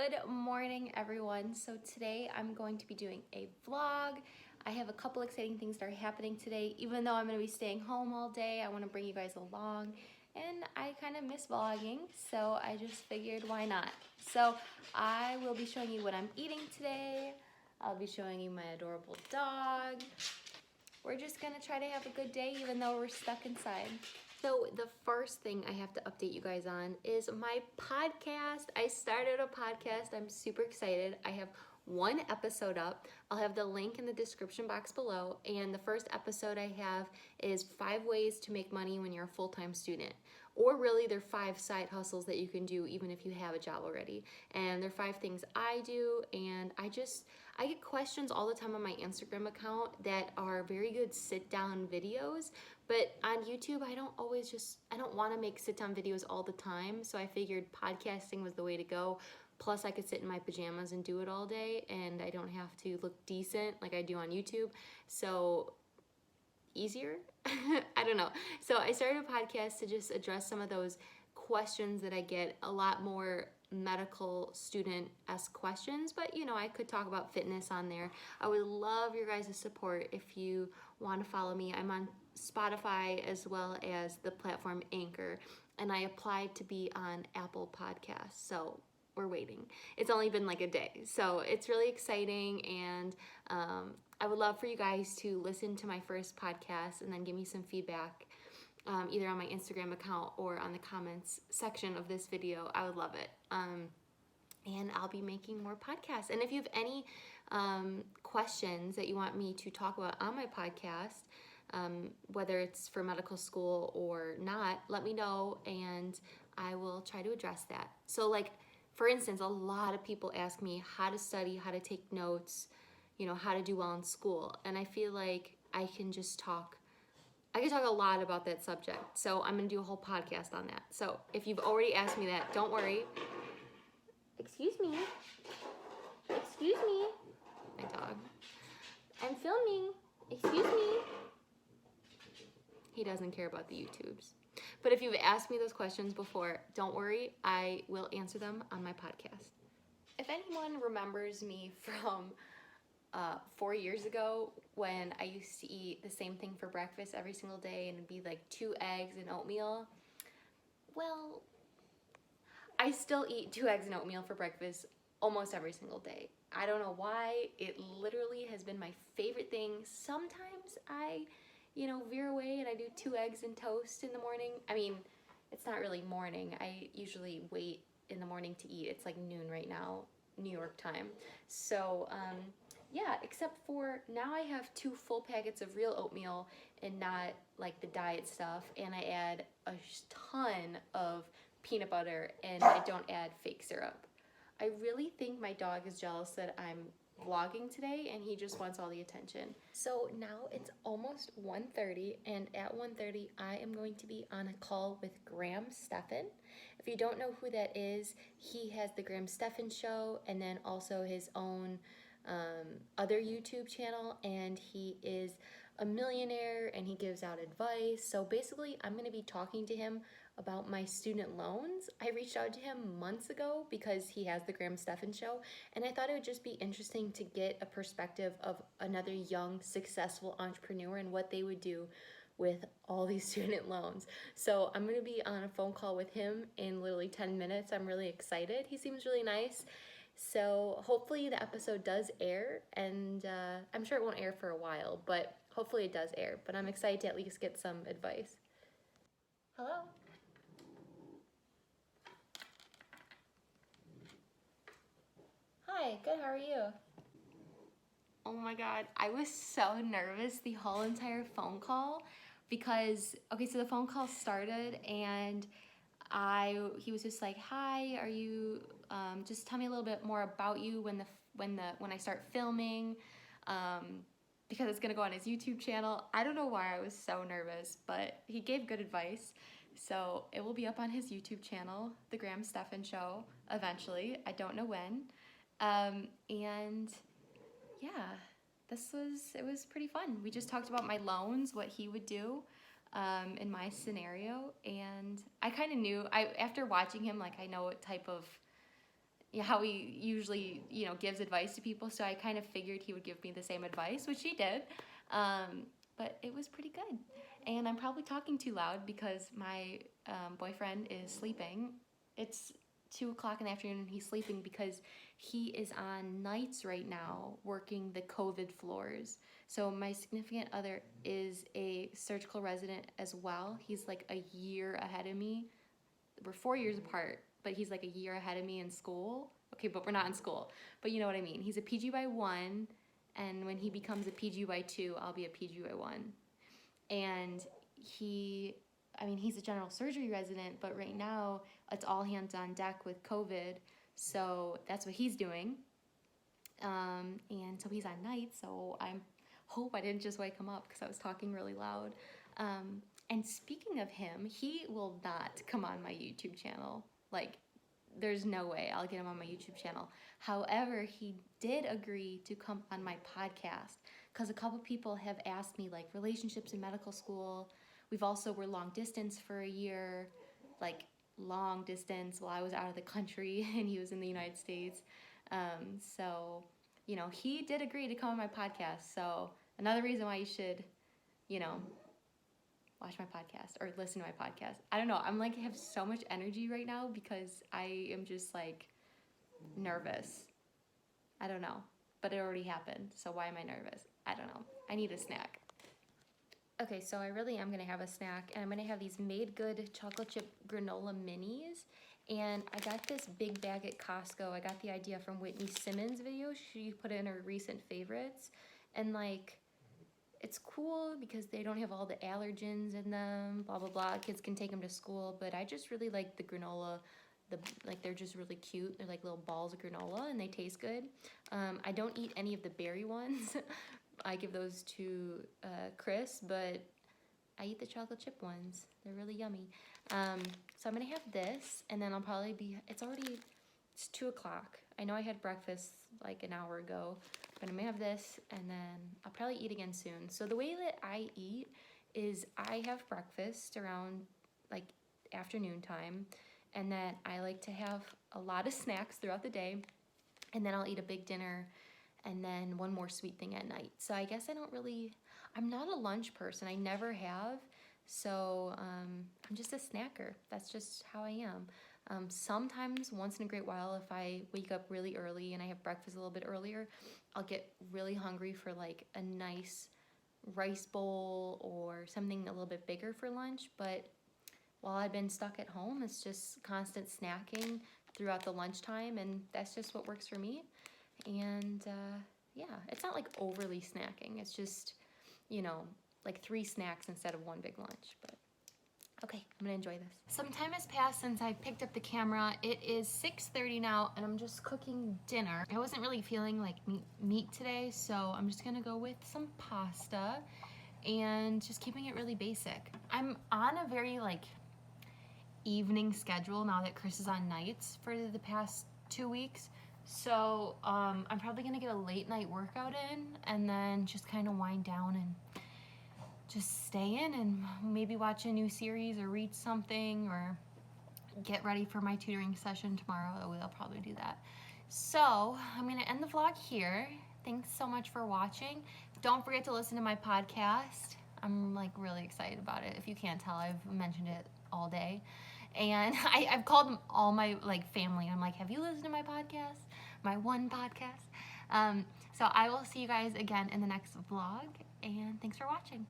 Good morning, everyone. So today I'm going to be doing a vlog. I have a couple exciting things that are happening today. Even though I'm going to be staying home all day, I want to bring you guys along. And I kind of miss vlogging, so I just figured why not. So I will be showing you what I'm eating today. I'll be showing you my adorable dog. We're just going to try to have a good day even though we're stuck inside. So the first thing I have to update you guys on is my podcast. I started a podcast. I'm super excited. I have one episode up. I'll have the link in the description box below. And the first episode I have is 5 ways to make money when you're a full-time student. Or really, they're 5 side hustles that you can do even if you have a job already. And they're 5 things I do, and I get questions all the time on my Instagram account that are very good sit-down videos, but on YouTube, I don't want to make sit-down videos all the time, so I figured podcasting was the way to go. Plus, I could sit in my pajamas and do it all day, and I don't have to look decent like I do on YouTube, so easier? I don't know. So I started a podcast to just address some of those questions that I get, a lot more medical student-esque questions, but you know, I could talk about fitness on there. I would love your guys' support if you want to follow me. I'm on Spotify as well as the platform Anchor, and I applied to be on Apple Podcasts, so we're waiting. It's only been like a day, so it's really exciting, and I would love for you guys to listen to my first podcast and then give me some feedback either on my Instagram account or on the comments section of this video. I would love it. And I'll be making more podcasts. And if you have any questions that you want me to talk about on my podcast, whether it's for medical school or not, let me know and I will try to address that. So like, for instance, a lot of people ask me how to study, how to take notes, you know, how to do well in school. And I feel like I can talk a lot about that subject. So I'm gonna do a whole podcast on that. So if you've already asked me that, don't worry. Excuse me. Excuse me. My dog. I'm filming. Excuse me. He doesn't care about the YouTubes. But if you've asked me those questions before, don't worry. I will answer them on my podcast. If anyone remembers me from 4 years ago when I used to eat the same thing for breakfast every single day and it'd be like 2 eggs and oatmeal, well, I still eat 2 eggs and oatmeal for breakfast almost every single day. I don't know why. It literally has been my favorite thing. Sometimes I, veer away and I do 2 eggs and toast in the morning. I mean, it's not really morning. I usually wait in the morning to eat. It's like noon right now, New York time. So, yeah, except for now I have 2 full packets of real oatmeal and not like the diet stuff, and I add a ton of peanut butter and I don't add fake syrup. I really think my dog is jealous that I'm vlogging today and he just wants all the attention. So now it's almost 1:30, and at 1:30 I am going to be on a call with Stefan. If you don't know who that is, he has the Stefan Show and then also his own other YouTube channel, and he is a millionaire and he gives out advice. So basically I'm going to be talking to him about my student loans. I reached out to him months ago because he has the Stefan Show, and I thought it would just be interesting to get a perspective of another young successful entrepreneur and what they would do with all these student loans. So I'm going to be on a phone call with him in literally 10 minutes. I'm really excited. He seems really nice. So hopefully the episode does air, and I'm sure it won't air for a while, but hopefully it does air. But I'm excited to at least get some advice. Hello? Hi, good, how are you? Oh my God, I was so nervous the whole entire phone call because, okay, so the phone call started and he was just like, hi, are you, just tell me a little bit more about you when I start filming, because it's gonna go on his YouTube channel. I don't know why I was so nervous, but he gave good advice. So it will be up on his YouTube channel, The Stefan Show, eventually. I don't know when. And yeah, it was pretty fun. We just talked about my loans, what he would do in my scenario, and I kind of knew, after watching him, like I know what type of how he usually, gives advice to people. So I kind of figured he would give me the same advice, which he did. But it was pretty good. And I'm probably talking too loud because my boyfriend is sleeping. It's 2 o'clock in the afternoon and he's sleeping because he is on nights right now working the COVID floors. So my significant other is a surgical resident as well. He's like a year ahead of me. We're 4 years apart, but he's like a year ahead of me in school. Okay, but we're not in school. But you know what I mean. He's a PGY1, and when he becomes a PGY2, I'll be a PGY1. And he's a general surgery resident, but right now it's all hands on deck with COVID. So that's what he's doing. And so he's on night, so I hope I didn't just wake him up because I was talking really loud. And speaking of him, he will not come on my YouTube channel. Like, there's no way I'll get him on my YouTube channel. However, he did agree to come on my podcast because a couple people have asked me, like, relationships in medical school. We're long distance for a year, like long distance while I was out of the country and he was in the United States. So, he did agree to come on my podcast. So another reason why you should, watch my podcast or listen to my podcast. I don't know. I'm like, I have so much energy right now because I am just like nervous. I don't know, but it already happened. So why am I nervous? I don't know. I need a snack. Okay, so I really am gonna have a snack, and I'm gonna have these Made Good chocolate chip granola minis. And I got this big bag at Costco. I got the idea from Whitney Simmons' video. She put it in her recent favorites. And like, it's cool because they don't have all the allergens in them, blah, blah, blah. Kids can take them to school, but I just really like the granola. They're just really cute. They're like little balls of granola, and they taste good. I don't eat any of the berry ones. I give those to Chris, but I eat the chocolate chip ones. They're really yummy. So I'm gonna have this, and then I'll probably it's 2 o'clock. I know I had breakfast like an hour ago, but I'm gonna have this, and then I'll probably eat again soon. So the way that I eat is I have breakfast around like afternoon time, and then I like to have a lot of snacks throughout the day, and then I'll eat a big dinner, and then one more sweet thing at night. So I guess I'm not a lunch person. I never have. So I'm just a snacker. That's just how I am. Sometimes, once in a great while, if I wake up really early and I have breakfast a little bit earlier, I'll get really hungry for like a nice rice bowl or something a little bit bigger for lunch. But while I've been stuck at home, it's just constant snacking throughout the lunchtime, and that's just what works for me. And yeah, it's not like overly snacking. It's just, like 3 snacks instead of one big lunch. But okay, I'm gonna enjoy this. Some time has passed since I picked up the camera. It is 6:30 now, and I'm just cooking dinner. I wasn't really feeling like meat today, so I'm just gonna go with some pasta and just keeping it really basic. I'm on a very like evening schedule now that Chris is on nights for the past 2 weeks. So I'm probably gonna get a late night workout in and then just kind of wind down and just stay in and maybe watch a new series or read something or get ready for my tutoring session tomorrow. I'll probably do that. So I'm gonna end the vlog here. Thanks so much for watching. Don't forget to listen to my podcast. I'm like really excited about it. If you can't tell, I've mentioned it all day. And I've called them all my like family. I'm like, have you listened to my podcast? My one podcast. So I will see you guys again in the next vlog, and thanks for watching.